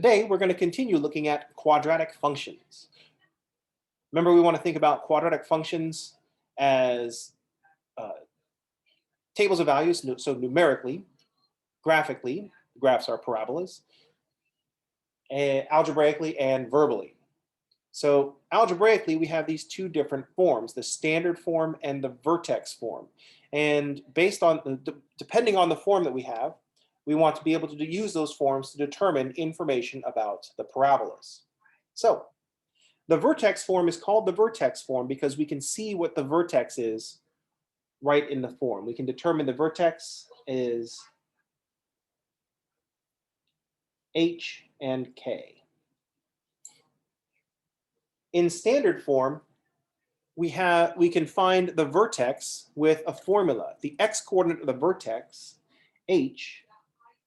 Today, we're going to continue looking at quadratic functions. Remember, we want to think about quadratic functions as uh, tables of values, so numerically, graphically, graphs are parabolas, and algebraically and verbally. So algebraically, we have these two different forms, the standard form and the vertex form. And based on, depending on the form that we have, we want to be able to use those forms to determine information about the parabolas. So the vertex form is called the vertex form because we can see what the vertex is right in the form. We can determine the vertex is h and k. In standard form, we can find the vertex with a formula. The x-coordinate of the vertex, h,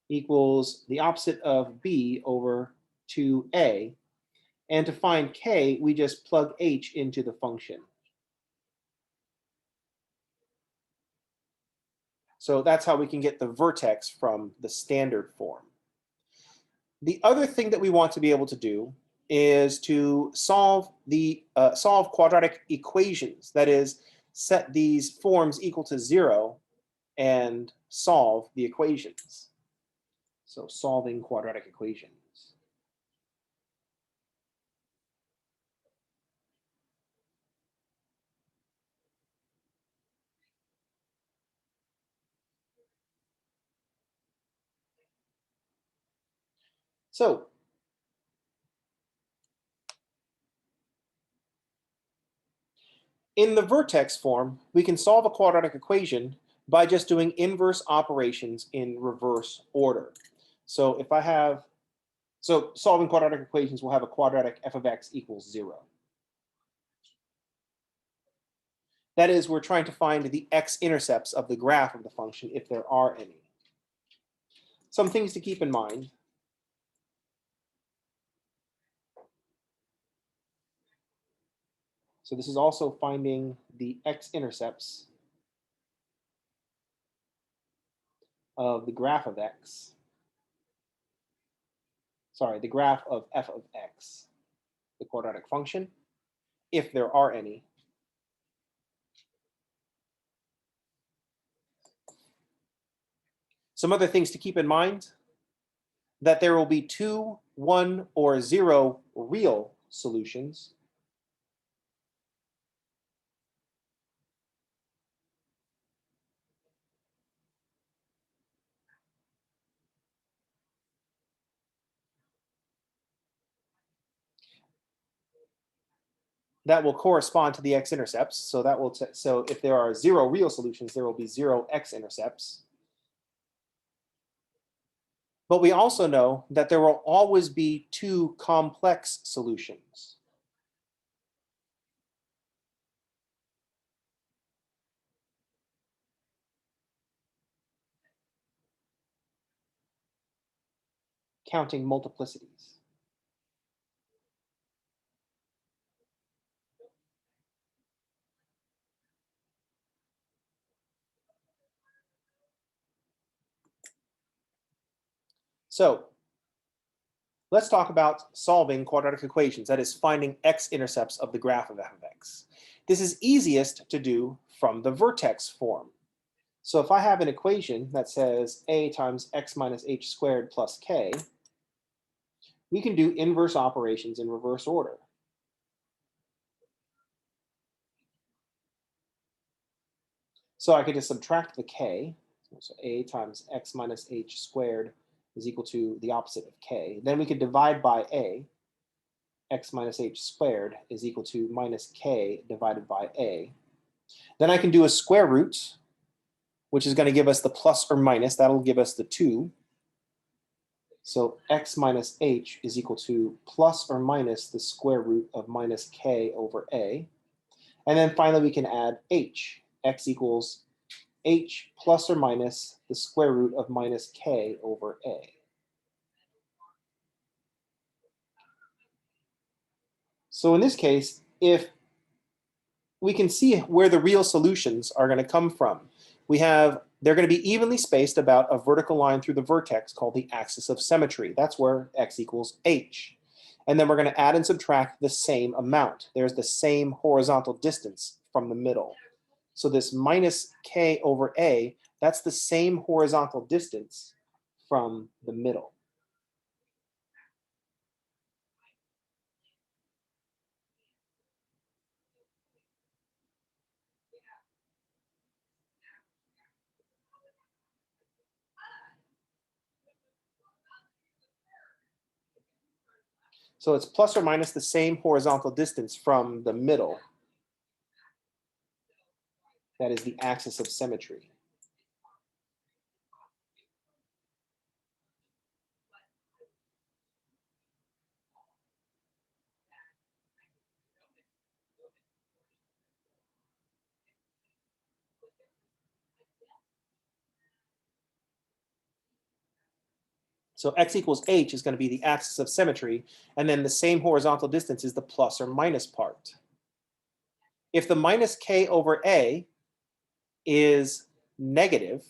equals the opposite of b over 2a. And to find k, we just plug h into the function. So that's how we can get the vertex from the standard form. The other thing that we want to be able to do is to solve quadratic equations. That is, set these forms equal to 0 and solve the equations. So solving quadratic equations. So in the vertex form, we can solve a quadratic equation by just doing inverse operations in reverse order. So if I have, so solving quadratic equations will have a quadratic f of x equals 0. That is, we're trying to find the x-intercepts of the graph of the function, if there are any. Some things to keep in mind. So this is also finding the x-intercepts of the graph of x. Sorry, the graph of f of x, the quadratic function, if there are any. Some other things to keep in mind, that there will be 2, 1, or 0 real solutions. That will correspond to the x-intercepts. So that will so if there are 0 real solutions, there will be 0 x-intercepts. But we also know that there will always be 2 complex solutions. Counting multiplicities. So let's talk about solving quadratic equations, that is finding x-intercepts of the graph of f of x. This is easiest to do from the vertex form. So if I have an equation that says a times x minus h squared plus k, we can do inverse operations in reverse order. So I could just subtract the k. So a times x minus h squared is equal to the opposite of k. Then we could divide by a. X minus h squared is equal to minus k divided by a. Then I can do a square root, which is going to give us the plus or minus. That'll give us the 2. So x minus h is equal to plus or minus the square root of minus k over a. And then finally, we can add h. X equals h plus or minus the square root of minus k over a. So in this case, if we can see where the real solutions are going to come from. We have they're going to be evenly spaced about a vertical line through the vertex called the axis of symmetry. That's where x equals h. And then we're going to add and subtract the same amount. There's the same horizontal distance from the middle. So this minus k over a, that's the same horizontal distance from the middle. So it's plus or minus the same horizontal distance from the middle. That is the axis of symmetry. So x equals h is going to be the axis of symmetry, and then the same horizontal distance is the plus or minus part. If the minus k over a is negative,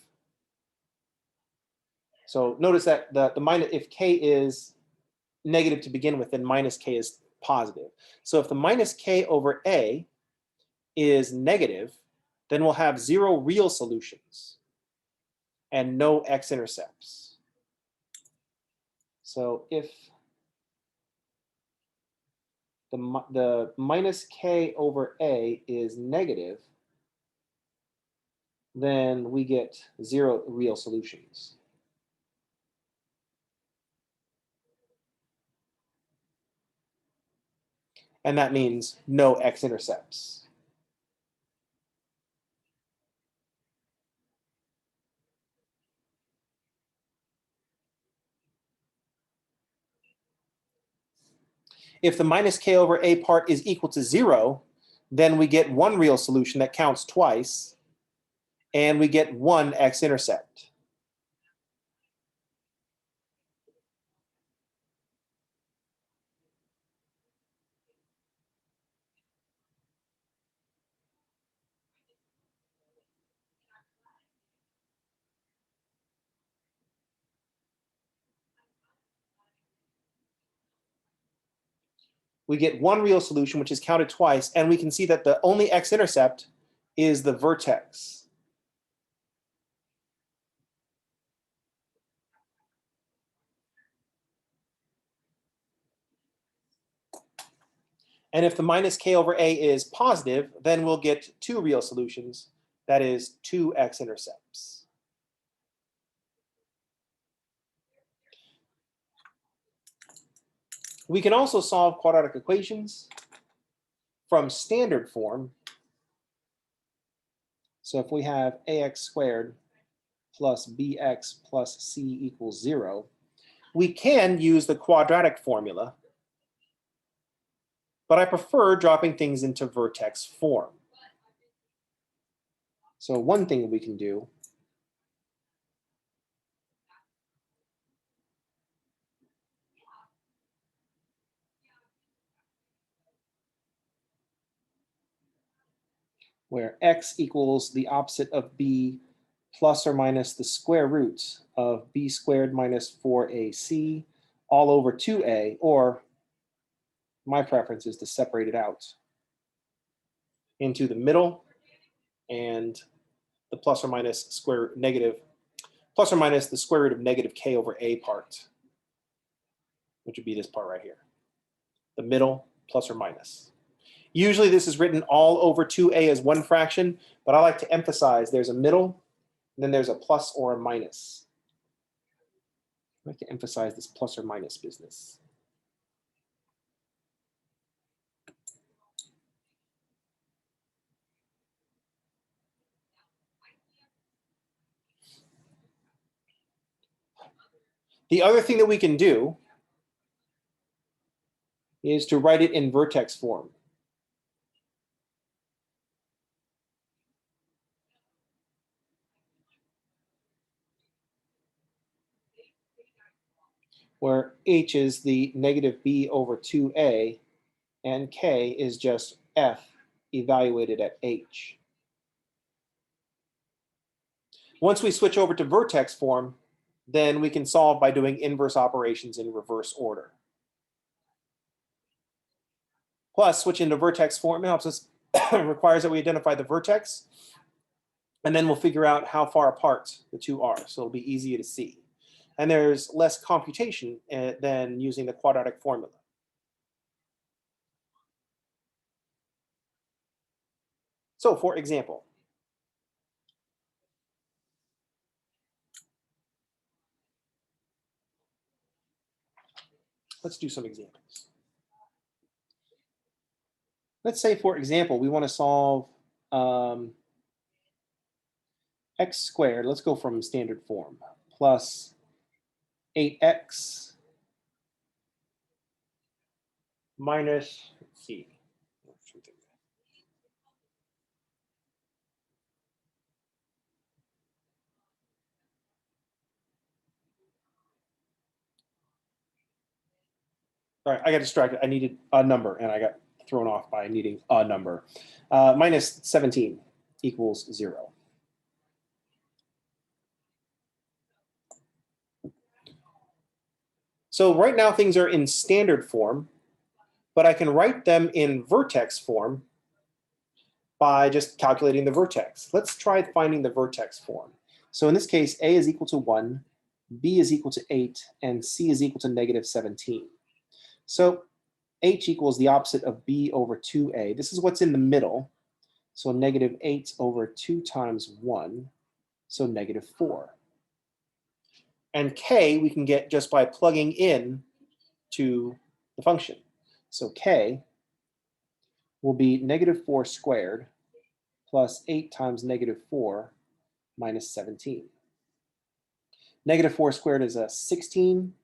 so notice that the minus, if k is negative to begin with, then minus k is positive. So if the minus k over a is negative, then we'll have 0 real solutions and no x-intercepts. So if the minus k over a is negative, then we get 0 real solutions. And that means no x-intercepts. If the minus k over a part is equal to 0, then we get 1 real solution that counts twice, and we get 1 x-intercept. We get 1 real solution, which is counted twice, and we can see that the only x-intercept is the vertex. And if the minus k over a is positive, then we'll get 2 real solutions. That is 2 x-intercepts. We can also solve quadratic equations from standard form. So if we have ax squared plus bx plus c equals 0, we can use the quadratic formula, but I prefer dropping things into vertex form. So one thing we can do where x equals the opposite of b plus or minus the square root of b squared minus 4ac all over 2a, or my preference is to separate it out into the middle and the plus or minus square negative, plus or minus the square root of negative k over a part, which would be this part right here. The middle plus or minus. Usually this is written all over 2a as one fraction, but I like to emphasize there's a middle, and then there's a plus or a minus. I like to emphasize this plus or minus business. The other thing that we can do is to write it in vertex form. Where h is the negative b over 2a, and k is just f evaluated at h. Once we switch over to vertex form, then we can solve by doing inverse operations in reverse order. Plus, switching to vertex form helps us, requires that we identify the vertex, and then we'll figure out how far apart the two are, so it'll be easier to see. And there's less computation than using the quadratic formula. So for example, let's do some examples. Let's say, for example, we want to solve x squared, let's go from standard form, plus 8x minus, let's see. All right, I got distracted. I needed a number, and I got thrown off by needing a number. Minus 17 equals 0. So right now things are in standard form, but I can write them in vertex form by just calculating the vertex. Let's try finding the vertex form. So in this case, A is equal to 1, B is equal to 8, and C is equal to negative 17. So H equals the opposite of B over 2A. This is what's in the middle. So negative 8 over 2 times 1, so negative 4. And K we can get just by plugging in to the function. So K will be negative 4 squared plus 8 times negative 4 minus 17. Negative 4 squared is a 16.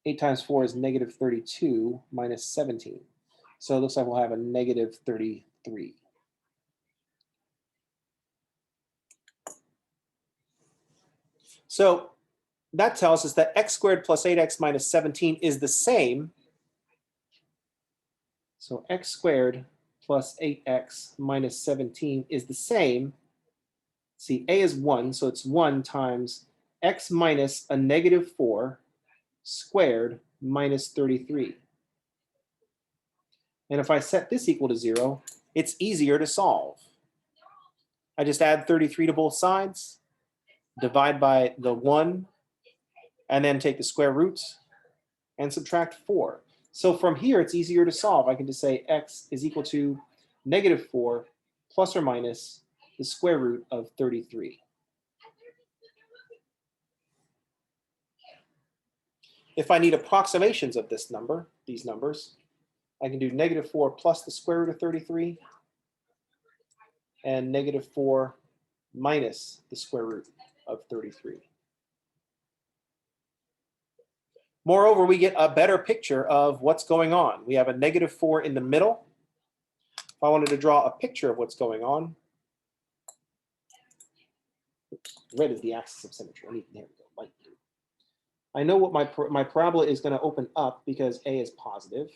8 times 4 is negative 32 minus 17. So it looks like we'll have a negative 33. So that tells us that x squared plus 8x minus 17 is the same. So x squared plus 8x minus 17 is the same. See, a is 1, so it's 1 times x minus a negative 4 squared minus 33. And if I set this equal to 0, it's easier to solve. I just add 33 to both sides, divide by the 1, and then take the square root and subtract 4. So from here, it's easier to solve. I can just say x is equal to negative 4 plus or minus the square root of 33. If I need approximations of this number, these numbers, I can do negative 4 plus the square root of 33 and negative 4 minus the square root of 33. Moreover, we get a better picture of what's going on. We have a negative 4 in the middle. If I wanted to draw a picture of what's going on, red is the axis of symmetry. There we go, light blue. I know what my parabola is going to open up because A is positive.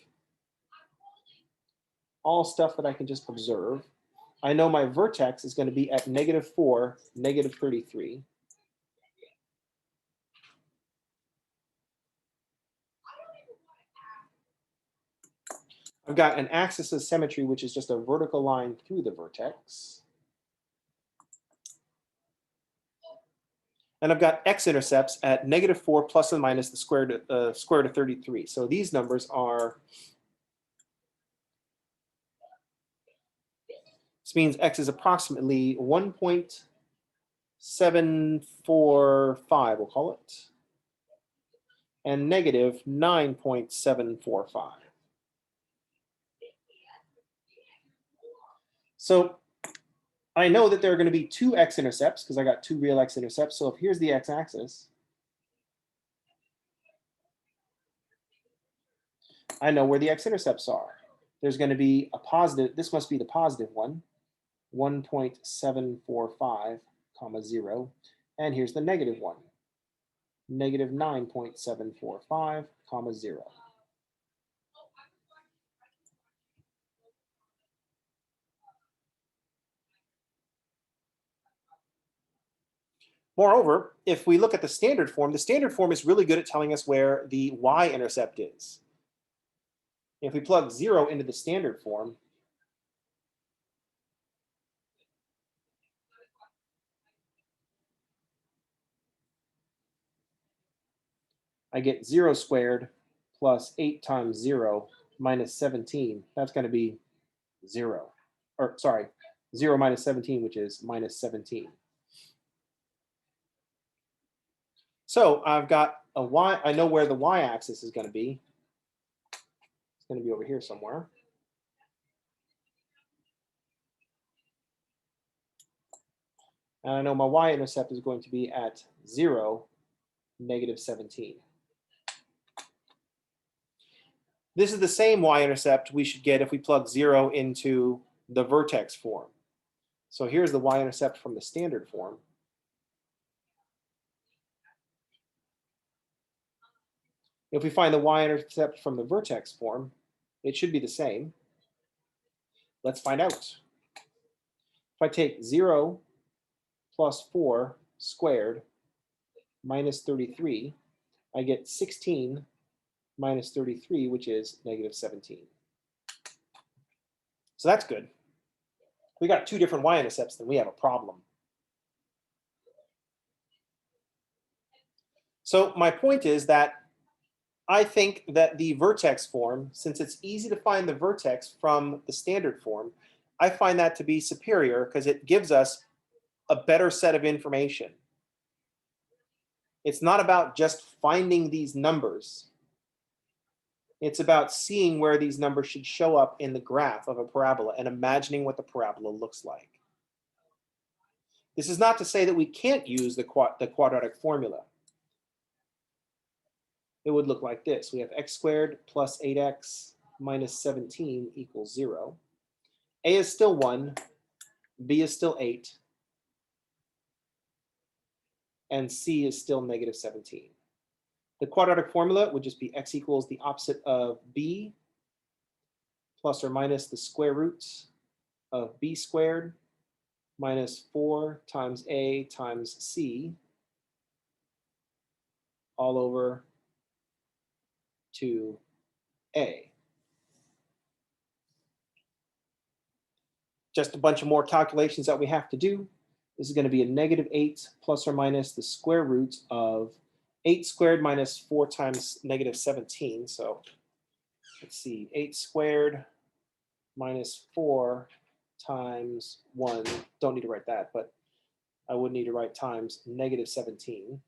All stuff that I can just observe. I know my vertex is going to be at negative 4, negative 33. I've got an axis of symmetry, which is just a vertical line through the vertex. And I've got x-intercepts at negative 4 plus and minus the square root of 33. So these numbers are, this means x is approximately 1.745, we'll call it, and negative 9.745. So I know that there are going to be two x-intercepts because I got two real x-intercepts. So if here's the x-axis, I know where the x-intercepts are. There's going to be a positive, this must be the positive one, 1.745, comma 0. And here's the negative one, negative 9.745, comma 0. Moreover, if we look at the standard form is really good at telling us where the y-intercept is. If we plug 0 into the standard form, I get 0 squared plus 8 times 0 minus 17. That's going to be 0. Or sorry, 0 minus 17, which is minus 17. So I've got a y. I know where the y-axis is going to be. It's going to be over here somewhere. And I know my y-intercept is going to be at 0, negative 17. This is the same y-intercept we should get if we plug 0 into the vertex form. So here's the y-intercept from the standard form. If we find the y-intercept from the vertex form, it should be the same. Let's find out. If I take 0 plus 4 squared minus 33, I get 16 minus 33, which is negative 17. So that's good. We got 2 different y-intercepts, then we have a problem. So my point is that I think that the vertex form, since it's easy to find the vertex from the standard form, I find that to be superior because it gives us a better set of information. It's not about just finding these numbers. It's about seeing where these numbers should show up in the graph of a parabola and imagining what the parabola looks like. This is not to say that we can't use the quadratic formula. It would look like this. We have x squared plus 8x minus 17 equals 0. A is still 1, B is still 8, and C is still negative 17. The quadratic formula would just be x equals the opposite of B plus or minus the square roots of B squared minus 4 times A times C all over 2A. Just a bunch of more calculations that we have to do. This is going to be a negative 8 plus or minus the square root of 8 squared minus 4 times negative 17. So let's see, 8 squared minus 4 times 1. Don't need to write that, but I would need to write times negative 17.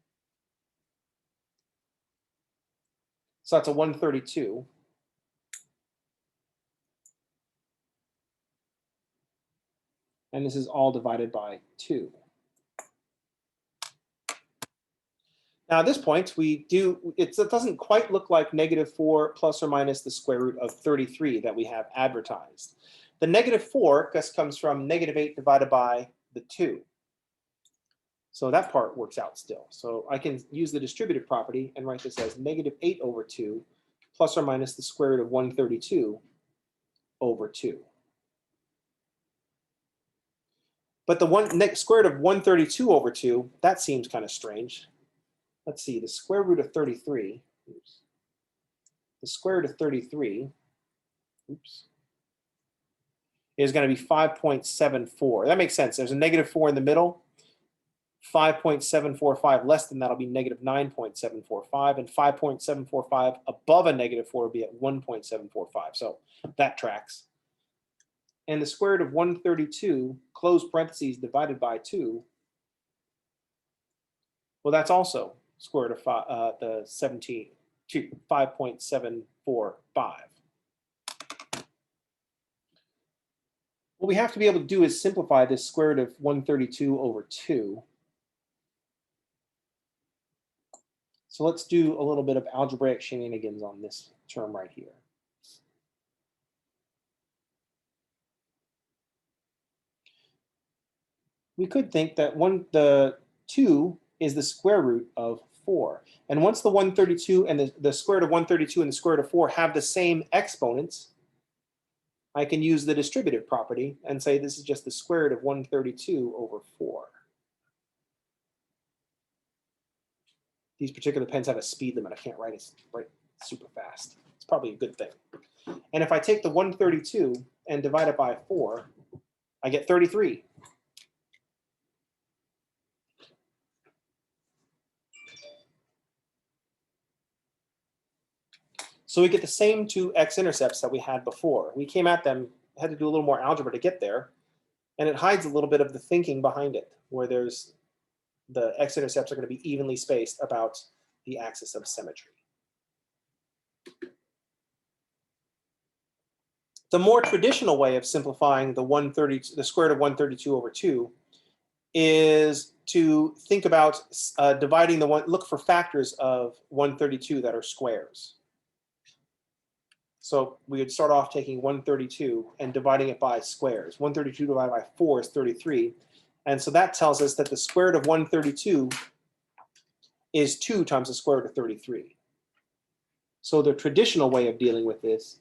So that's a 132. And this is all divided by 2. Now at this point, it doesn't quite look like negative 4 plus or minus the square root of 33 that we have advertised. The negative 4 just comes from negative 8 divided by the 2. So that part works out still. So I can use the distributive property and write this as negative 8 over 2 plus or minus the square root of 132 over 2. But the square root of 132 over 2, that seems kind of strange. Let's see, the square root of 33, the square root of 33, is going to be 5.74. That makes sense. There's a negative 4 in the middle. 5.745 less than that will be negative 9.745, and 5.745 above a negative 4 will be at 1.745. So that tracks. And the square root of 132, close parentheses, divided by 2, well, that's also square root of the 5.745. What we have to be able to do is simplify this square root of 132 over 2. So let's do a little bit of algebraic shenanigans on this term right here. We could think that the 2 is the square root of 4. And once the 132 and the square root of 132 and the square root of 4 have the same exponents, I can use the distributive property and say this is just the square root of 132 over 4. these particular pens have a speed limit. I can't write it super fast. It's probably a good thing. And if I take the 132 and divide it by 4, I get 33. So we get the same two x-intercepts that we had before. We came at them, had to do a little more algebra to get there, and it hides a little bit of the thinking behind it, where there's the x-intercepts are going to be evenly spaced about the axis of symmetry. The more traditional way of simplifying the square root of 132 over 2 is to think about dividing look for factors of 132 that are squares. So we would start off taking 132 and dividing it by squares. 132 divided by 4 is 33. And so that tells us that the square root of 132 is 2 times the square root of 33. So the traditional way of dealing with this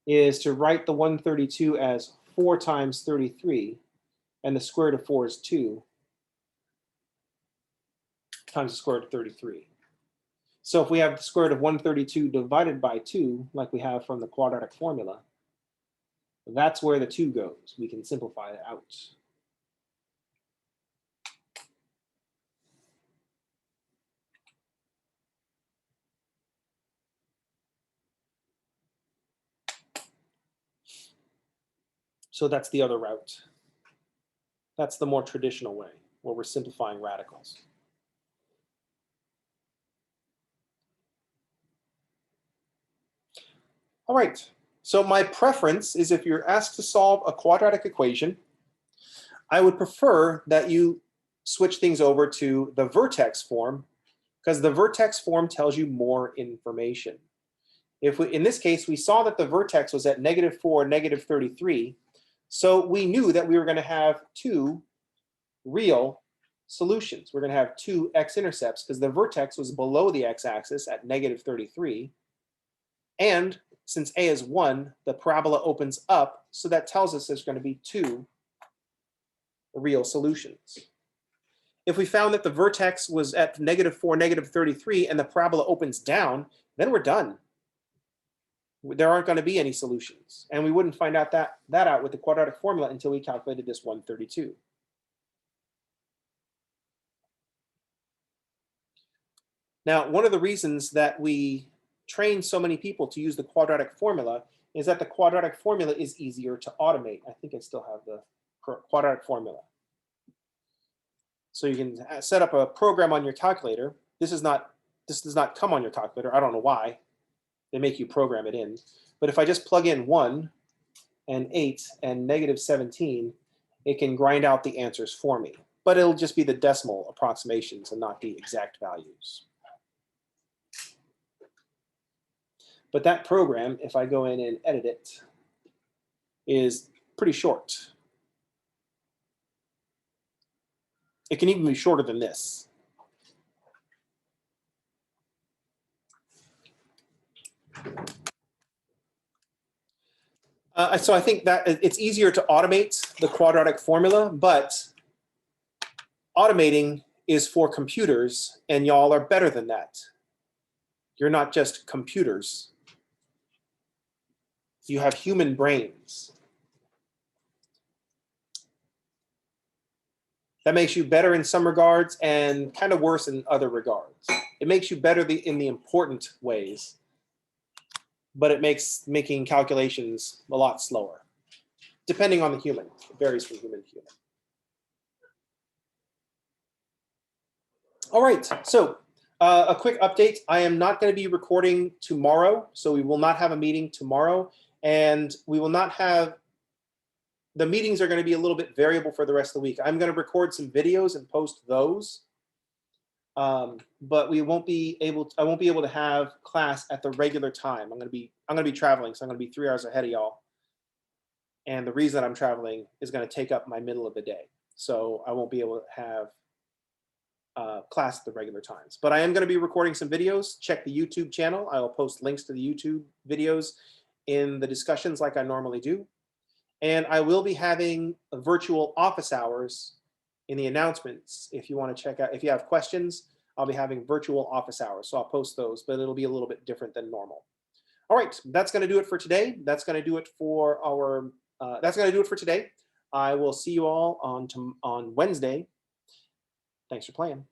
is to write the 132 as 4 times 33, and the square root of 4 is 2 times the square root of 33. So if we have the square root of 132 divided by 2, like we have from the quadratic formula, that's where the 2 goes. We can simplify it out. So that's the other route. That's the more traditional way, where we're simplifying radicals. All right, so my preference is if you're asked to solve a quadratic equation, I would prefer that you switch things over to the vertex form, because the vertex form tells you more information. In this case, we saw that the vertex was at -4, -33, so we knew that we were going to have 2 real solutions. We're going to have 2 x-intercepts because the vertex was below the x-axis at -33, and since a is 1, the parabola opens up, so that tells us there's going to be 2 real solutions. If we found that the vertex was at -4, -33, and the parabola opens down, then we're done. There aren't going to be any solutions, and we wouldn't find out that out with the quadratic formula until we calculated this 132. Now, one of the reasons that we train so many people to use the quadratic formula is that the quadratic formula is easier to automate. I think I still have the quadratic formula. So you can set up a program on your calculator. This does not come on your calculator. I don't know why. They make you program it in. But if I just plug in 1 and 8 and -17, it can grind out the answers for me. But it'll just be the decimal approximations and not the exact values. But that program, if I go in and edit it, is pretty short. It can even be shorter than this. So I think that it's easier to automate the quadratic formula, but automating is for computers, and y'all are better than that. You're not just computers. You have human brains. That makes you better in some regards and kind of worse in other regards. It makes you better in the important ways, but it makes making calculations a lot slower, depending on the human. It varies from human to human. All right, so a quick update. I am not going to be recording tomorrow, so we will not have a meeting tomorrow, and we will not have, the meetings are going to be a little bit variable for the rest of the week. I'm going to record some videos and post those, but I won't be able to have class at the regular time. I'm going to be traveling, so I'm going to be 3 hours ahead of y'all. And the reason I'm traveling is going to take up my middle of the day, so I won't be able to have class at the regular times. But I am going to be recording some videos. Check the YouTube channel. I will post links to the YouTube videos in the discussions like I normally do. And I will be having virtual office hours in the announcements, if you want to check out, if you have questions, I'll be having virtual office hours. So I'll post those, but it'll be a little bit different than normal. All right, that's going to do it for today. That's going to do it for our, that's going to do it for today. I will see you all on Wednesday. Thanks for playing.